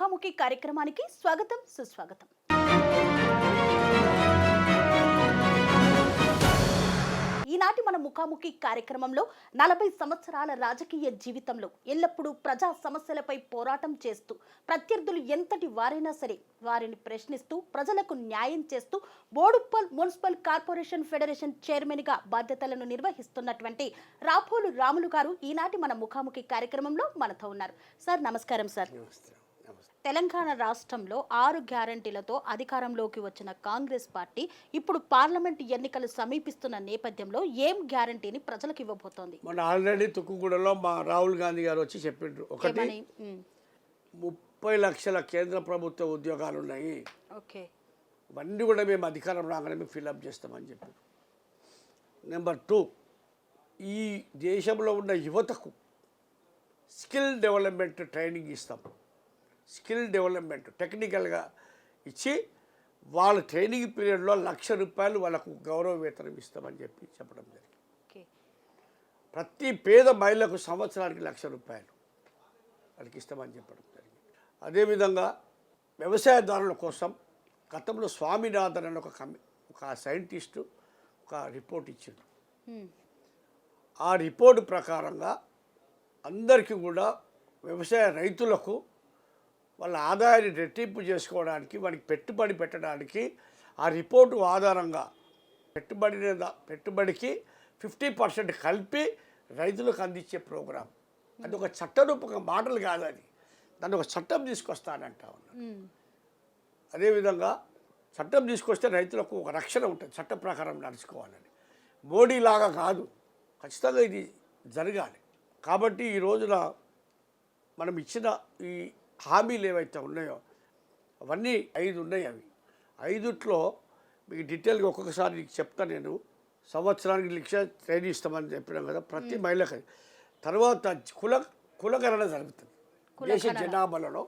ముఖాముఖి కార్యక్రమానికి స్వాగతం సుస్వాగతం. ఈనాటి మన ముఖాముఖి కార్యక్రమంలో 40 సంవత్సరాల రాజకీయ జీవితంలో ఎల్లప్పుడూ ప్రజా సమస్యలపై పోరాటం చేస్తూ ప్రత్యర్థులు ఎంతటి వారైనా సరే వారిని ప్రశ్నిస్తూ ప్రజలకు న్యాయం చేస్తూ బోడుప్పల్ మున్సిపల్ కార్పొరేషన్ ఫెడరేషన్ చైర్మన్గా బాధ్యతలను నిర్వహిస్తున్నటువంటి రాపోలు రాములు గారు ఈనాటి మన ముఖాముఖి కార్యక్రమంలో మనతో ఉన్నారు. సార్ నమస్కారం. సార్, తెలంగాణ రాష్ట్రంలో 6 గ్యారంటీలతో అధికారంలోకి వచ్చిన కాంగ్రెస్ పార్టీ ఇప్పుడు పార్లమెంట్ ఎన్నికలు సమీపిస్తున్న నేపథ్యంలో ఏం గ్యారంటీని ప్రజలకు ఇవ్వబోతోంది? మన ఆల్రెడీ తుక్కుగూడలో మా రాహుల్ గాంధీ గారు వచ్చి చెప్పిండ్రు, ఒకటి 30 లక్షల కేంద్ర ప్రభుత్వ ఉద్యోగాలు ఉన్నాయి, ఇవన్నీ కూడా మేము అధికారం రాగానే మేము ఫిల్అప్ చేస్తామని చెప్పారు. నెంబర్ 2, ఈ దేశంలో ఉన్న యువతకు స్కిల్ డెవలప్మెంట్ ట్రైనింగ్ ఇస్తాం. స్కిల్ డెవలప్మెంట్ టెక్నికల్గా ఇచ్చి వాళ్ళ ట్రైనింగ్ పీరియడ్లో ₹1,00,000 వాళ్ళకు గౌరవ వేతనం ఇస్తామని చెప్పడం జరిగింది. ప్రతి పేద మహిళకు సంవత్సరానికి ₹1,00,000 వాళ్ళకి ఇస్తామని చెప్పడం జరిగింది. అదేవిధంగా వ్యవసాయదారుల కోసం గతంలో స్వామినాథన్ అని ఒక సైంటిస్టు ఒక రిపోర్ట్ ఇచ్చిండు. ఆ రిపోర్టు ప్రకారంగా అందరికీ కూడా వ్యవసాయ రైతులకు వాళ్ళ ఆదాయాన్ని రెట్టింపు చేసుకోవడానికి వారికి పెట్టుబడి పెట్టడానికి ఆ రిపోర్టు ఆధారంగా పెట్టుబడికి 50% కలిపి రైతులకు అందించే ప్రోగ్రాం. అది ఒక చట్టరూపంగా మాటలు కాదు, అది దాన్ని ఒక చట్టం తీసుకొస్తానంటా ఉన్నాను. అదేవిధంగా చట్టం తీసుకొస్తే రైతులకు ఒక రక్షణ ఉంటుంది, చట్ట ప్రకారం నడుచుకోవాలని. మోడీ లాగా కాదు, ఖచ్చితంగా ఇది జరగాలి. కాబట్టి ఈ రోజున మనం ఇచ్చిన ఈ హామీలు ఏవైతే ఉన్నాయో అవన్నీ 5 ఉన్నాయి. అవి 5ట్లో మీకు డీటెయిల్గా ఒక్కొక్కసారి నీకు చెప్తా. నేను సంవత్సరానికి ₹1,00,000 ట్రైనింగ్ ఇస్తామని చెప్పినాం కదా ప్రతి మహిళకి. తర్వాత కులగణన జరుగుతుంది. దేశ జనాభాలలో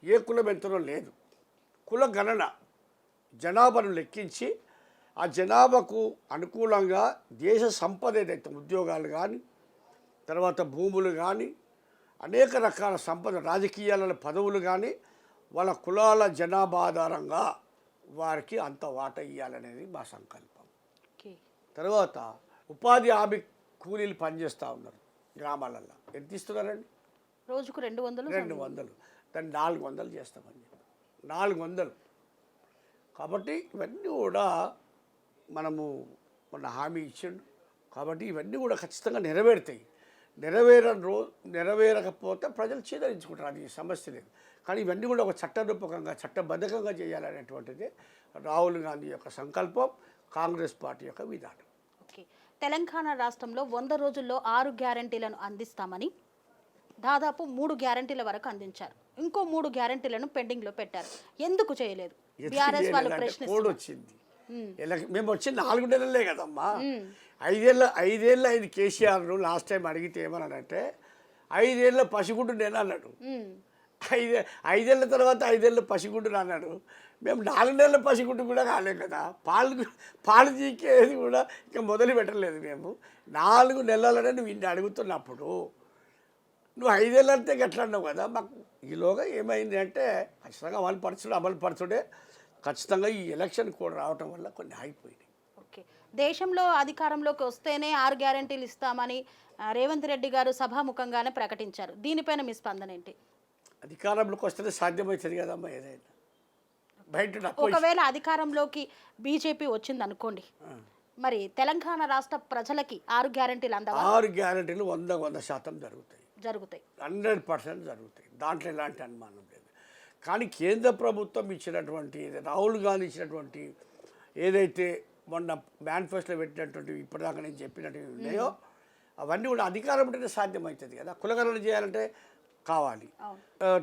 ఏ కులం ఎంతనో లేదు, కులగణన జనాభాను లెక్కించి ఆ జనాభాకు అనుకూలంగా దేశ సంపద ఏదైతే ఉద్యోగాలు కానీ తర్వాత భూములు కానీ అనేక రకాల సంపద రాజకీయాల పదవులు కానీ వాళ్ళ కులాల జనాభా ఆధారంగా వారికి అంత వాటా ఇవ్వాలనేది మా సంకల్పం. తర్వాత ఉపాధి హామీ కూలీలు పనిచేస్తూ ఉన్నారు గ్రామాలల్లో. ఎంత ఇస్తున్నారండి? రోజుకు 200. దాన్ని 400 చేస్తామని చెప్పి 400. కాబట్టి ఇవన్నీ కూడా మనము మొన్న హామీ ఇచ్చిండు. కాబట్టి ఇవన్నీ కూడా ఖచ్చితంగా నెరవేరుతాయి. నెరవేరకపోతే ప్రజలు చీదరించుకుంటారు, అది సమస్య లేదు. కానీ ఇవన్నీ కూడా ఒక చట్టరూపకంగా చట్టబద్ధకంగా చేయాలనేటువంటిది రాహుల్ గాంధీ యొక్క సంకల్పం, కాంగ్రెస్ పార్టీ యొక్క విధానం. తెలంగాణ రాష్ట్రంలో 100 రోజుల్లో 6 గ్యారంటీలను అందిస్తామని దాదాపు 3 గ్యారంటీల వరకు అందించారు. ఇంకో 3 గ్యారంటీలను పెండింగ్లో పెట్టారు. ఎందుకు చేయలేదు? కోడ్ వచ్చింది. మేము వచ్చి 4 నెలలే కదమ్మా. 5 ఏళ్ళ అయింది కేసీఆర్ను. లాస్ట్ టైం అడిగితే ఏమన్నాడంటే 5 ఏళ్ళ పసిగుడ్డు నేను అన్నాడు. 5 ఏళ్ళ తర్వాత 5 ఏళ్ళ పసిగుడ్డు అన్నాడు. మేము 4 నెలల పసిగుడ్డు కూడా కాలేం కదా. పాలు చీకేది కూడా ఇంకా మొదలు పెట్టలేదు. మేము 4 నెలలనే నువ్వు ఇన్ని అడుగుతున్నప్పుడు నువ్వు 5 ఏళ్ళు అంటే ఎట్లా అన్నావు కదా. మాకు ఈలోగా ఏమైంది అంటే ఖచ్చితంగా అమలుపరచుడే ఖచ్చితంగా ఈ ఎలక్షన్ కూడా రావటం వల్ల కొన్ని ఆగిపోయినాయి. దేశంలో అధికారంలోకి వస్తేనే 6 గ్యారంటీలు ఇస్తామని రేవంత్ రెడ్డి గారు సభాముఖంగానే ప్రకటించారు. దీనిపైన మీ స్పందన ఏంటి? అధికారంలోకి వస్తేనే సాధ్యమవుతుంది కదమ్మా ఏదైనా. బయట ఒకవేళ అధికారంలోకి బీజేపీ వచ్చింది అనుకోండి, మరి తెలంగాణ రాష్ట్ర ప్రజలకి 6 గ్యారంటీలు అందవా? 6 గ్యారంటీలు 100% జరుగుతాయి. 100% జరుగుతాయి. దాంట్లో ఎలాంటి అనుమానం లేదు. కానీ కేంద్ర ప్రభుత్వం ఇచ్చినటువంటి రాహుల్ గాంధీ ఇచ్చినటువంటి ఏదైతే మొన్న మేనిఫెస్టోలో పెట్టినటువంటి ఇప్పటిదాకా నేను చెప్పినట్టు ఉన్నాయో అవన్నీ కూడా అధికారం ఉంటేనే సాధ్యమవుతుంది కదా. కులగణన చేయాలంటే కావాలి,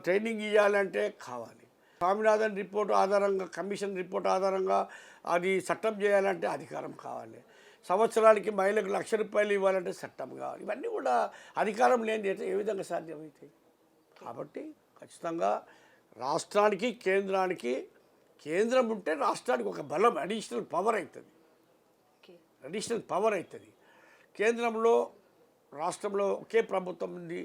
ట్రైనింగ్ ఇవ్వాలంటే కావాలి, స్వామినాథన్ రిపోర్ట్ ఆధారంగా కమిషన్ రిపోర్ట్ ఆధారంగా అది చట్టం చేయాలంటే అధికారం కావాలి, సంవత్సరానికి మహిళలకు ₹1,00,000 ఇవ్వాలంటే చట్టం కావాలి. ఇవన్నీ కూడా అధికారం లేని అయితే ఏ విధంగా సాధ్యమవుతాయి? కాబట్టి ఖచ్చితంగా రాష్ట్రానికి కేంద్రం ఉంటే రాష్ట్రానికి ఒక బలం, అడిషనల్ పవర్ అవుతుంది. కేంద్రంలో రాష్ట్రంలో ఒకే ప్రభుత్వం ఉంది.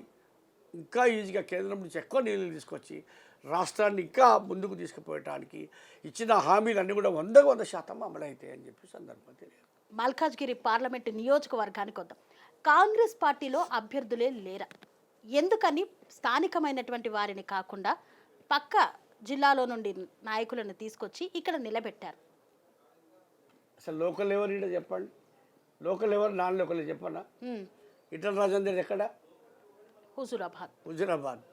ఇంకా ఈజీగా కేంద్రం నుంచి ఎక్కువ నీళ్ళు తీసుకొచ్చి రాష్ట్రాన్ని ఇంకా ముందుకు తీసుకుపోయటానికి ఇచ్చిన హామీలన్నీ కూడా 100% అమలవుతాయి అని చెప్పి సందర్భం తెలియదు. మల్కాజ్గిరి పార్లమెంటు నియోజకవర్గానికి వద్దాం. కాంగ్రెస్ పార్టీలో అభ్యర్థులే లేరా? ఎందుకని స్థానికమైనటువంటి వారిని కాకుండా పక్క జిల్లాలో నుండి నాయకులను తీసుకొచ్చి ఇక్కడ నిలబెట్టారు? అసలు లోకల్ ఎవరు ఈడ చెప్పండి, లోకల్ ఎవరు, నాన్ లోకల్ చెప్పనా? ఈటల రాజేందర్ ఎక్కడ? హుజూరాబాద్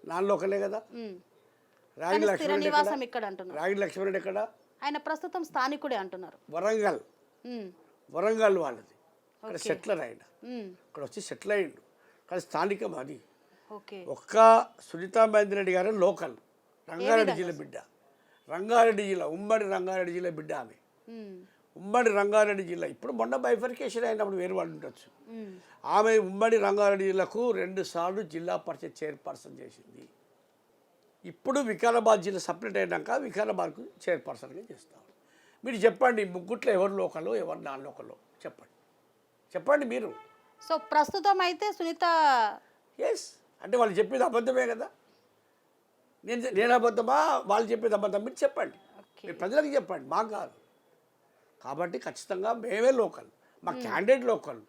నాన్ లోకలే కదా. రాగి లక్ష్మణ్ నివాసం ఇక్కడ అంటున్నారు. రాగి లక్ష్మణ్ ఎక్కడ? ఆయన ప్రస్తుతం స్థానికుడే అంటున్నారు. వరంగల్ వాళ్ళది. ఇక్కడ సెటిలర్ ఆయన, ఇక్కడ వచ్చి సెటిల్ అయ్యిండు, కానీ స్థానికం అది. ఒక్క సునీతా మహేందర్ రెడ్డి గారు లోకల్, రంగారెడ్డి జిల్లా బిడ్డ, రంగారెడ్డి జిల్లా, ఉమ్మడి రంగారెడ్డి జిల్లా బిడ్డ ఆమె. ఉమ్మడి రంగారెడ్డి జిల్లా, ఇప్పుడు మొన్న బైఫర్కేషన్ అయినప్పుడు వేరు వాళ్ళు ఉండొచ్చు. ఆమె ఉమ్మడి రంగారెడ్డి జిల్లాకు 2 సార్లు జిల్లా పరిషత్ చైర్పర్సన్ చేసింది. ఇప్పుడు వికారాబాద్ జిల్లా సపరేట్ అయినాక వికారాబాద్కు చైర్పర్సన్గా చేస్తాం. మీరు చెప్పండి, ముగ్గుట్లో ఎవరు లోకల్లో ఎవరు నాన్ లోకల్లో చెప్పండి మీరు. సో ప్రస్తుతం అయితే సునీత ఎస్ అంటే వాళ్ళు చెప్పేది అబద్ధమే కదా. నేను అబద్ధమా, వాళ్ళు చెప్పేది అబద్ధం? మీరు చెప్పండి, మీరు ప్రజలకు చెప్పండి, మాకు కాదు. కాబట్టి ఖచ్చితంగా మేమే లోకల్, మా క్యాండిడేట్ లోకల్.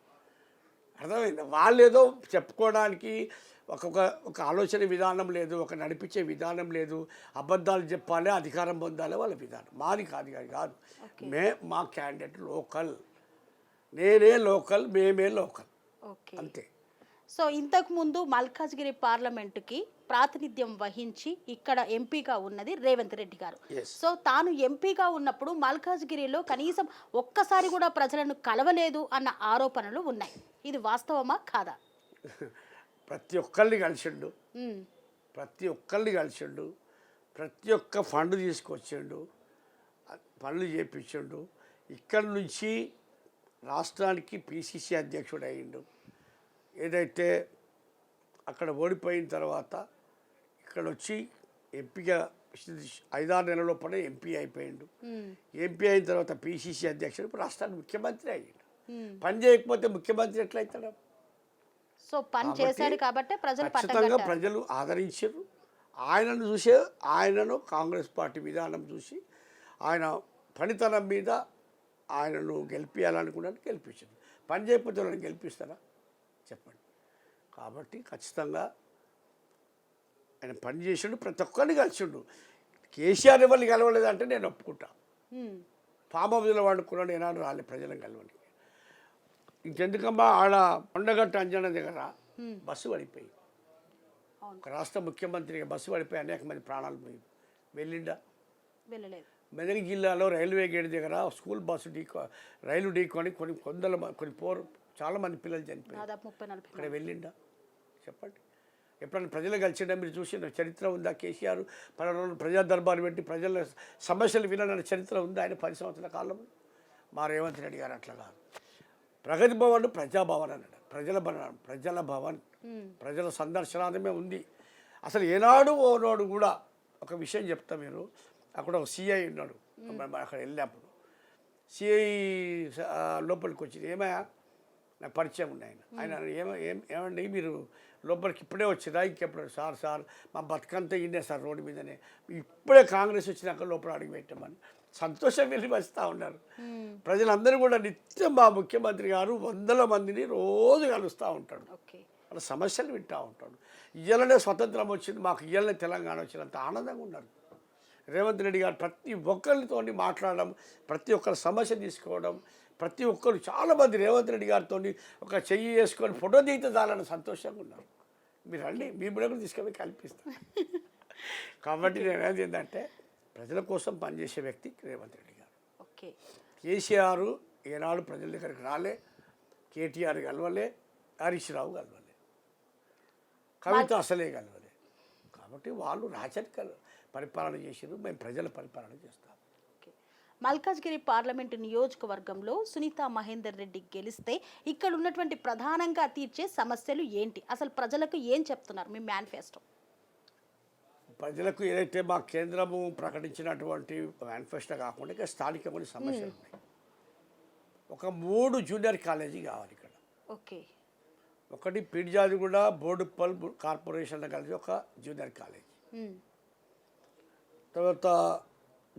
అర్థమైంది? వాళ్ళు ఏదో చెప్పుకోవడానికి ఒక ఆలోచన విధానం లేదు, ఒక నడిపించే విధానం లేదు. అబద్ధాలు చెప్పాలి, అధికారం పొందాలి వాళ్ళ విధానం. మాది కాదు. మా క్యాండిడేట్ లోకల్, నేనే లోకల్, మేమే లోకల్, అంతే. సో ఇంతకు ముందు మల్కాజ్గిరి పార్లమెంటుకి ప్రాతినిధ్యం వహించి ఇక్కడ ఎంపీగా ఉన్నది రేవంత్ రెడ్డి గారు. సో తాను ఎంపీగా ఉన్నప్పుడు మల్కాజ్గిరిలో కనీసం ఒక్కసారి కూడా ప్రజలను కలవలేదు అన్న ఆరోపణలు ఉన్నాయి. ఇది వాస్తవమా కాదా? ప్రతి ఒక్కరిని కలిసిండు, ప్రతి ఒక్క ఫండ్ తీసుకొచ్చిండు, పనులు చేయించిండు. ఇక్కడి నుంచి రాష్ట్రానికి పిసిసి అధ్యక్షుడు అయ్యిండు. ఏదైతే అక్కడ ఓడిపోయిన తర్వాత ఇక్కడ వచ్చి ఎంపీగా 5-6 నెలల లోపలే ఎంపీ అయిపోయిండు. ఎంపీ అయిన తర్వాత పిసిసి అధ్యక్షుడు, రాష్ట్రానికి ముఖ్యమంత్రి అయ్యిండు. పని చేయకపోతే ముఖ్యమంత్రి ఎట్లయితాడు? సో పని చేశాడు కాబట్టి ఖచ్చితంగా ప్రజలు ఆదరించారు. ఆయనను కాంగ్రెస్ పార్టీ విధానం చూసి ఆయన పనితనం మీద ఆయనను గెలిపించాలనుకున్నాను, గెలిపించారు. పని చేయకపోతే వాళ్ళని గెలిపిస్తారా చెప్పండి? కాబట్టి ఖచ్చితంగా ఆయన పని చేసిండు, ప్రతి ఒక్కరిని కలిసిండు. కేసీఆర్ ఎవరిని కలవలేదంటే నేను ఒప్పుకుంటా. ఫామ్ హౌస్లో వాడుకున్నాడు, ఏనాడు రాలే ప్రజలను కలవని. ఇంకెందుకమ్మా ఆడ కొండగట్టు అంజన దగ్గర బస్సు పడిపోయి, ఒక రాష్ట్ర ముఖ్యమంత్రిగా బస్సు పడిపోయి అనేక మంది ప్రాణాలు పోయి వెళ్ళిండా? మెదక్ జిల్లాలో రైల్వే గేట్ దగ్గర స్కూల్ బస్సు రైలు ఢీకొని చాలామంది పిల్లలు చనిపోయారు. అక్కడ వెళ్ళిండా చెప్పండి? ఎప్పుడైనా ప్రజలు కలిసిండా? మీరు చూసిన చరిత్ర ఉందా? కేసీఆర్ 10 రోజులు ప్రజా దర్బారు పెట్టి ప్రజల సమస్యలు వినని చరిత్ర ఉందా ఆయన 10 సంవత్సరాల కాలంలో? మా రేవంత్ రెడ్డి గారు అట్లా కాదు. ప్రగతి భవన్ ప్రజాభవన్ అన్నాడు, ప్రజల భవన్, ప్రజల సందర్శనార్థమే ఉంది. అసలు ఏనాడు ఓనాడు కూడా ఒక విషయం చెప్తా. మీరు అక్కడ ఒక సిఐ ఉన్నాడు, అక్కడ వెళ్ళినప్పుడు సిఐ లోపలికి వచ్చింది. ఏమయ్యా, నాకు పరిచయం ఉన్నాయి ఆయన ఏమండి మీరు లోపలికి ఇప్పుడే వచ్చిందా? ఇంకెప్పుడు? సార్ మా బతుకంతా ఇన్నే సార్, రోడ్డు మీదనే, ఇప్పుడే కాంగ్రెస్ వచ్చినాక లోపల అడిగి పెట్టామని సంతోషం వెళ్ళి వస్తూ ఉన్నారు. ప్రజలందరూ కూడా నిత్యం మా ముఖ్యమంత్రి గారు 100 మందిని రోజు కలుస్తూ ఉంటాడు, వాళ్ళ సమస్యలు వింటూ ఉంటాడు. ఇయ్యాలనే స్వతంత్రం వచ్చింది మాకు, ఇయ్యాలనే తెలంగాణ వచ్చినంత ఆనందంగా ఉన్నారు. రేవంత్ రెడ్డి గారు ప్రతి ఒక్కరితో మాట్లాడడం, ప్రతి ఒక్కరి సమస్య తీసుకోవడం, ప్రతి ఒక్కరు చాలామంది రేవంత్ రెడ్డి గారితో ఒక చెయ్యి వేసుకొని ఫోటో దిగితే చాలని సంతోషంగా ఉన్నారు. మీరు రండి, మీ బిడ్డకు తీసుకొని కల్పిస్తాను. కాబట్టి నేను ఏంటంటే ప్రజల కోసం పనిచేసే వ్యక్తి రేవంత్ రెడ్డి గారు. కేసీఆర్ ఏనాడు ప్రజల దగ్గరికి రాలే, కేటీఆర్ కలవలే, హరీష్ రావు కలవలే, కవిత అసలే కలవలే. కాబట్టి వాళ్ళు రాజకీయ పరిపాలన చేసారు, మేము ప్రజల పరిపాలన చేస్తాం. మల్కాజ్గిరి పార్లమెంటు నియోజకవర్గంలో సునీతా మహేందర్ రెడ్డి గెలిస్తే ఇక్కడ ఉన్నటువంటి ప్రధానంగా తీర్చే సమస్యలు ఏంటి? అసలు ప్రజలకు ఏం చెప్తున్నారు మీ మేనిఫెస్టో? ప్రజలకు ఏదైతే మా కేంద్రము ప్రకటించినటువంటి మేనిఫెస్టో కాకుండా ఇక్కడ స్థానిక కొన్ని సమస్యలు ఉన్నాయి. ఒక 3 జూనియర్ కాలేజీ కావాలి ఇక్కడ. ఒకటి పీడ్జాదిగూడ బోడుప్పల్ కార్పొరేషన్ కలిసి ఒక జూనియర్ కాలేజీ, తర్వాత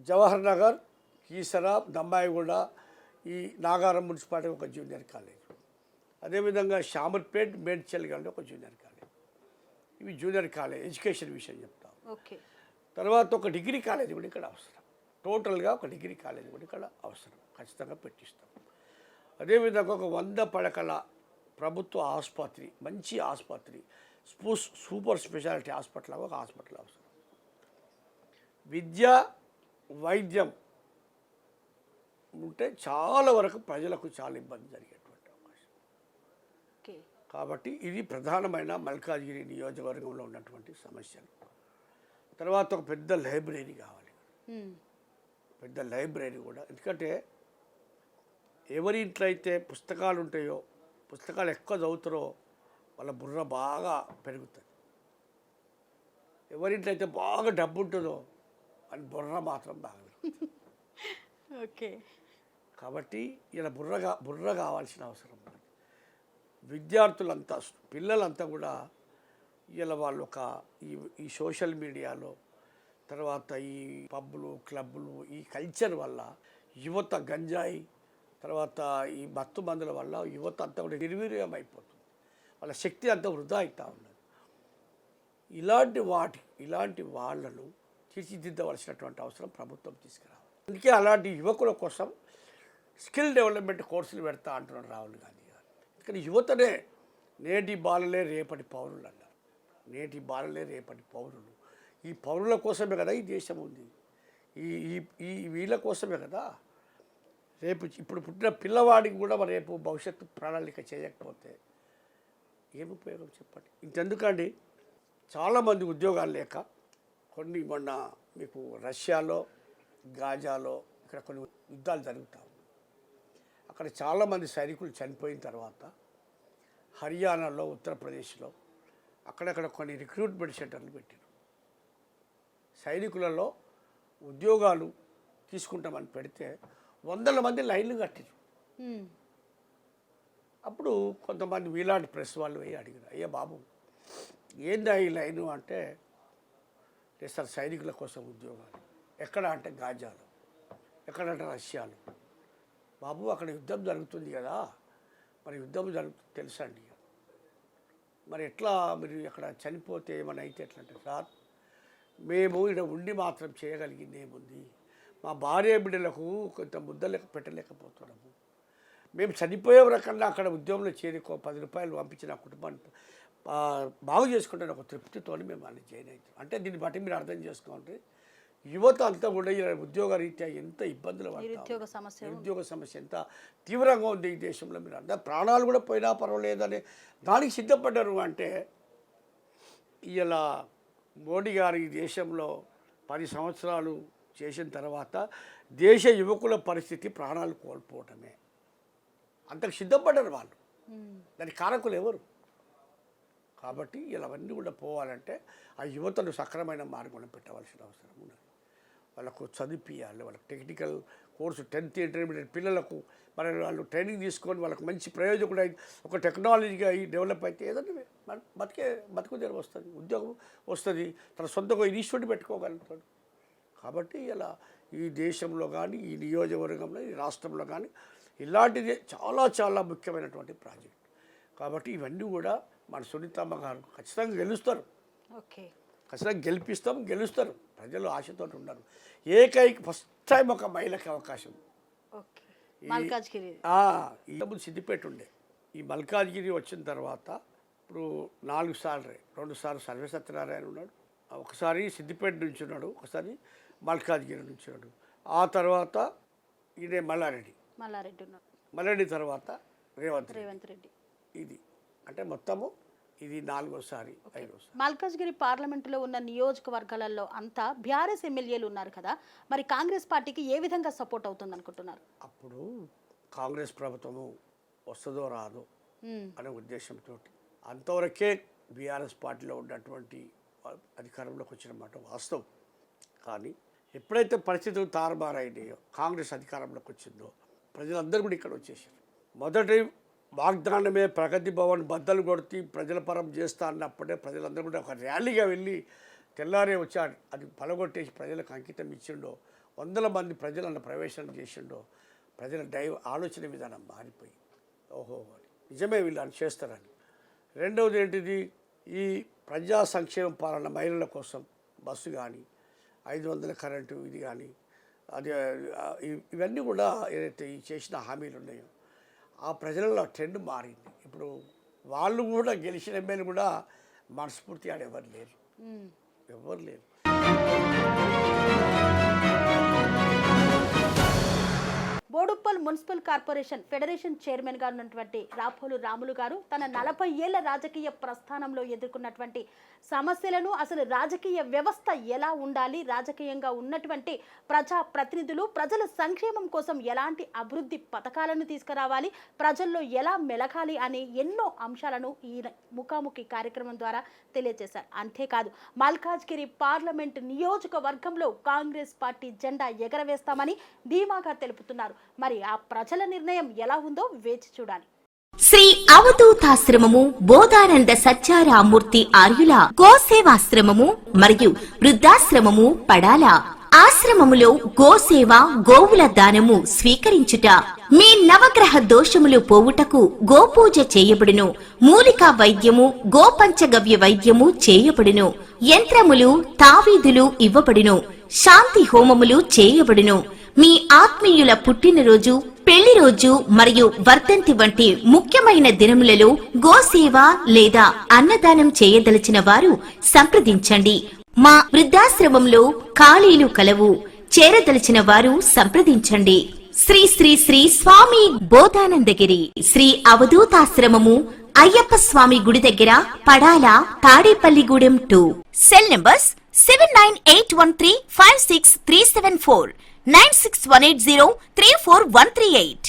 జవహర్ నగర్, కీసర, దమ్మాయిగూడ, ఈ నాగారం మున్సిపాలిటీ ఒక జూనియర్ కాలేజ్. అదేవిధంగా షామర్పేట్, మేడ్చల్ కానీ ఒక జూనియర్ కాలేజ్. ఇవి జూనియర్ కాలేజ్ ఎడ్యుకేషన్ విషయం చెప్తాం. ఓకే. తర్వాత ఒక డిగ్రీ కాలేజ్ కూడా ఇక్కడ అవసరం. టోటల్గా ఒక డిగ్రీ కాలేజ్ కూడా ఇక్కడ అవసరం, ఖచ్చితంగా పెట్టిస్తాం. అదేవిధంగా ఒక 100 పడకల ప్రభుత్వ ఆసుపత్రి, మంచి ఆసుపత్రి, సూపర్ స్పెషాలిటీ హాస్పిటల్ ఒక హాస్పిటల్ అవసరం. విద్య, వైద్యం ఉంటే చాలా వరకు ప్రజలకు చాలా ఇబ్బంది జరిగేటువంటి అవకాశం. ఓకే. కాబట్టి ఇది ప్రధానమైన మల్కాజ్గిరి నియోజకవర్గంలో ఉన్నటువంటి సమస్యలు. తర్వాత ఒక పెద్ద లైబ్రరీ కావాలి, పెద్ద లైబ్రరీ కూడా. ఎందుకంటే ఎవరి ఇంట్లో అయితే పుస్తకాలు ఉంటాయో, పుస్తకాలు ఎక్కువ చదువుతారో వాళ్ళ బుర్ర బాగా పెరుగుతుంది. ఎవరింట్లో అయితే బాగా డబ్బు ఉంటుందో అని బుర్ర మాత్రం బాగా పెరుగుతుంది. ఓకే. కాబట్టి ఇలా బుర్ర కావాల్సిన అవసరం ఉంది. విద్యార్థులంతా, పిల్లలంతా కూడా ఇలా వాళ్ళు ఈ సోషల్ మీడియాలో, తర్వాత ఈ పబ్బులు, క్లబ్బులు, ఈ కల్చర్ వల్ల యువత గంజాయి, తర్వాత ఈ మత్తు మందుల వల్ల యువత అంతా కూడా నిర్వీర్యం అయిపోతుంది. వాళ్ళ శక్తి అంతా వృధా అవుతూ ఉన్నది. ఇలాంటి వాళ్ళను తీర్చిదిద్దవలసినటువంటి అవసరం ప్రభుత్వం తీసుకురావాలి. అందుకే అలాంటి యువకుల కోసం స్కిల్ డెవలప్మెంట్ కోర్సులు పెడతా అంటున్నారు రాహుల్ గాంధీ గారు. ఎందుకంటే యువతనే నేటి బాలలే రేపటి పౌరులు అన్నారు. నేటి బాలలే రేపటి పౌరులు. ఈ పౌరుల కోసమే కదా ఈ దేశం ఉంది. ఈ వీళ్ళ కోసమే కదా. ఇప్పుడు పుట్టిన పిల్లవాడికి కూడా రేపు భవిష్యత్తు ప్రణాళిక చేయకపోతే ఏం ఉపయోగం చెప్పండి. ఇంకెందుకండి, చాలామంది ఉద్యోగాలు లేక కొన్ని మొన్న మీకు రష్యాలో, గాజాలో ఇక్కడ కొన్ని యుద్ధాలు జరుగుతాయి. అక్కడ చాలామంది సైనికులు చనిపోయిన తర్వాత హర్యానాలో, ఉత్తరప్రదేశ్లో అక్కడక్కడ కొన్ని రిక్రూట్మెంట్ సెంటర్లు పెట్టారు. సైనికులలో ఉద్యోగాలు తీసుకుంటామని పెడితే 100 మంది లైన్లు కట్టారు. అప్పుడు కొంతమంది వీలాంటి ప్రెస్ వాళ్ళు పోయి అడిగారు, అయ్యా బాబు ఏందా ఈ లైను అంటే, లేదు సార్ సైనికుల కోసం ఉద్యోగాలు. ఎక్కడ అంటే గాజాలో, ఎక్కడంటే రష్యాలో. బాబు అక్కడ యుద్ధం జరుగుతుంది కదా, మరి యుద్ధం జరుగుతుంది తెలుసా అండి, మరి ఎట్లా మీరు అక్కడ చనిపోతే ఏమైనా అయితే ఎట్లా అంటే, సార్ మేము ఇక్కడ ఉండి మాత్రం చేయగలిగింది ఏముంది, మా భార్య బిడ్డలకు కొంత ముద్దలు పెట్టలేకపోతున్నాము. మేము చనిపోయే రకన్నా అక్కడ ఉద్యోగంలో చేరి 10 రూపాయలు పంపించిన కుటుంబాన్ని బాగు చేసుకుంటే ఒక తృప్తితో మేము అన్ని చేయను. అంటే దీన్ని బట్టి మీరు అర్థం చేసుకోండి, యువత అంతా కూడా ఉద్యోగ రీత్యా ఎంత ఇబ్బందులు పడతారు, నిరుద్యోగ సమస్య ఎంత తీవ్రంగా ఉంది ఈ దేశంలో. మీరు అందరూ ప్రాణాలు కూడా పోయినా పర్వాలేదని దానికి సిద్ధపడ్డారు. అంటే ఇలా మోడీ గారు ఈ దేశంలో 10 సంవత్సరాలు చేసిన తర్వాత దేశ యువకుల పరిస్థితి ప్రాణాలు కోల్పోవటమే. అంతకు సిద్ధపడ్డారు వాళ్ళు. దాని కారకులు ఎవరు? కాబట్టి ఇలావన్నీ కూడా పోవాలంటే ఆ యువతను సక్రమైన మార్గంలో పెట్టవలసిన అవసరం ఉన్నది. వాళ్ళకు చదివిపియాలి, వాళ్ళకి టెక్నికల్ కోర్సు 10th ఇంటర్మీడియట్ పిల్లలకు మరి వాళ్ళు ట్రైనింగ్ తీసుకొని వాళ్ళకి మంచి ప్రయోజకుడు అయి ఒక టెక్నాలజీగా డెవలప్ అయితే ఏదంటే బతుకు తెరువు వస్తుంది, ఉద్యోగం వస్తుంది, తన సొంతగా ఇన్స్టిట్యూట్ పెట్టుకోగలుగుతాడు. కాబట్టి ఇలా ఈ దేశంలో కానీ, ఈ నియోజకవర్గంలో, ఈ రాష్ట్రంలో కానీ ఇలాంటిది చాలా చాలా ముఖ్యమైనటువంటి ప్రాజెక్ట్. కాబట్టి ఇవన్నీ కూడా మన సునీతమ్మ గారు ఖచ్చితంగా గెలుస్తారు. ఓకే, ఖచ్చితంగా గెలుస్తారు. ప్రజలు ఆశతో ఉన్నారు. ఫస్ట్ టైం ఒక మహిళకి అవకాశం. ఈ సిద్దిపేట ఉండే, ఈ మల్కాజ్గిరి వచ్చిన తర్వాత ఇప్పుడు 4 సార్లు 2 సార్లు సర్వే సత్యనారాయణ ఉన్నాడు, ఒకసారి సిద్దిపేట నుంచి ఉన్నాడు, ఒకసారి మల్కాజ్గిరి నుంచి ఉన్నాడు. ఆ తర్వాత ఇదే మల్లారెడ్డి తర్వాత రేవంత్ రెడ్డి. ఇది అంటే మొత్తము ఇది 4వసారి 5వసారి. మల్కాజ్గిరి పార్లమెంటులో ఉన్న నియోజకవర్గాలలో అంతా బీఆర్ఎస్ ఎమ్మెల్యేలు ఉన్నారు కదా, మరి కాంగ్రెస్ పార్టీకి ఏ విధంగా సపోర్ట్ అవుతుంది అనుకుంటున్నారు? అప్పుడు కాంగ్రెస్ ప్రభుత్వము వస్తుందో రాదో అనే ఉద్దేశంతో అంతవరకే బీఆర్ఎస్ పార్టీలో ఉన్నటువంటి అధికారంలోకి వచ్చిన మాట వాస్తవం. కానీ ఎప్పుడైతే పరిస్థితులు తారుమారైనాయో, కాంగ్రెస్ అధికారంలోకి వచ్చిందో ప్రజలందరూ కూడా ఇక్కడ వచ్చేసారు. మొదటి వాగ్దానమే ప్రగతి భవన్ బద్దలు కొడితే ప్రజల పరం చేస్తా అన్నప్పుడే ప్రజలందరూ కూడా ఒక ర్యాలీగా వెళ్ళి తెల్లారే వచ్చి అది పలగొట్టేసి ప్రజలకు అంకితం ఇచ్చిండో, వందల మంది ప్రజలను ప్రవేశం చేసిండో, ప్రజల ఆలోచన విధానం మారిపోయి ఓహో నిజమే వీళ్ళని చేస్తారని. రెండవది ఏంటిది, ఈ ప్రజా సంక్షేమ పాలన మహిళల కోసం బస్సు కానీ 500 కరెంటు ఇది కానీ అది ఇవన్నీ కూడా ఏదైతే ఈ చేసిన హామీలు ఉన్నాయో ఆ ప్రజలలో ట్రెండ్ మారింది. ఇప్పుడు వాళ్ళు కూడా గెలిచిన ఎమ్మెల్యేలు కూడా మనస్ఫూర్తి ఆడ ఎవరు లేరు. బోడుప్పల్ మున్సిపల్ కార్పొరేషన్ ఫెడరేషన్ చైర్మన్గా ఉన్నటువంటి రాపోలు రాములు గారు తన 40 ఏళ్ల రాజకీయ ప్రస్థానంలో ఎదుర్కొన్నటువంటి సమస్యలను, అసలు రాజకీయ వ్యవస్థ ఎలా ఉండాలి, రాజకీయంగా ఉన్నటువంటి ప్రజా ప్రతినిధులు ప్రజల సంక్షేమం కోసం ఎలాంటి అభివృద్ధి పథకాలను తీసుకురావాలి, ప్రజల్లో ఎలా మెలగాలి అనే ఎన్నో అంశాలను ఈ ముఖాముఖి కార్యక్రమం ద్వారా తెలియజేశారు. అంతేకాదు మల్కాజ్గిరి పార్లమెంట్ నియోజకవర్గంలో కాంగ్రెస్ పార్టీ జెండా ఎగరవేస్తామని ధీమాగా తెలుపుతున్నారు. మరి ఆ ప్రజల నిర్ణయం ఎలా ఉందో వేచి చూడాలి. శ్రీ అవధూతాశ్రమము బోధానంద సత్యారామూర్తి ఆర్యుల గోసేవాశ్రమము మరియు వృద్ధాశ్రమము పడాల. ఆశ్రమములో గోసేవ, గోవుల దానము స్వీకరించుట, మీ నవగ్రహ దోషములు పోవుటకు గోపూజ చేయబడును. మూలికా వైద్యము, గోపంచగవ్య వైద్యము చేయబడును. యంత్రములు, తావీదులు ఇవ్వబడును. శాంతి హోమములు చేయబడును. మీ ఆత్మీయుల పుట్టినరోజు, పెళ్లి రోజు మరియు వర్ధంతి వంటి ముఖ్యమైన దినములలో గోసేవ లేదా అన్నదానం చేయదలిచిన వారు సంప్రదించండి. మా వృద్ధాశ్రమంలో ఖాళీలు కలవు. చేరదలిచిన వారు సంప్రదించండి. శ్రీ శ్రీ శ్రీ స్వామి బోధానందగిరి శ్రీ అవధూతాశ్రమము అయ్యప్ప స్వామి గుడి దగ్గర పడాల, తాడేపల్లిగూడెం 2. Cell numbers 7981356374, 96180341138.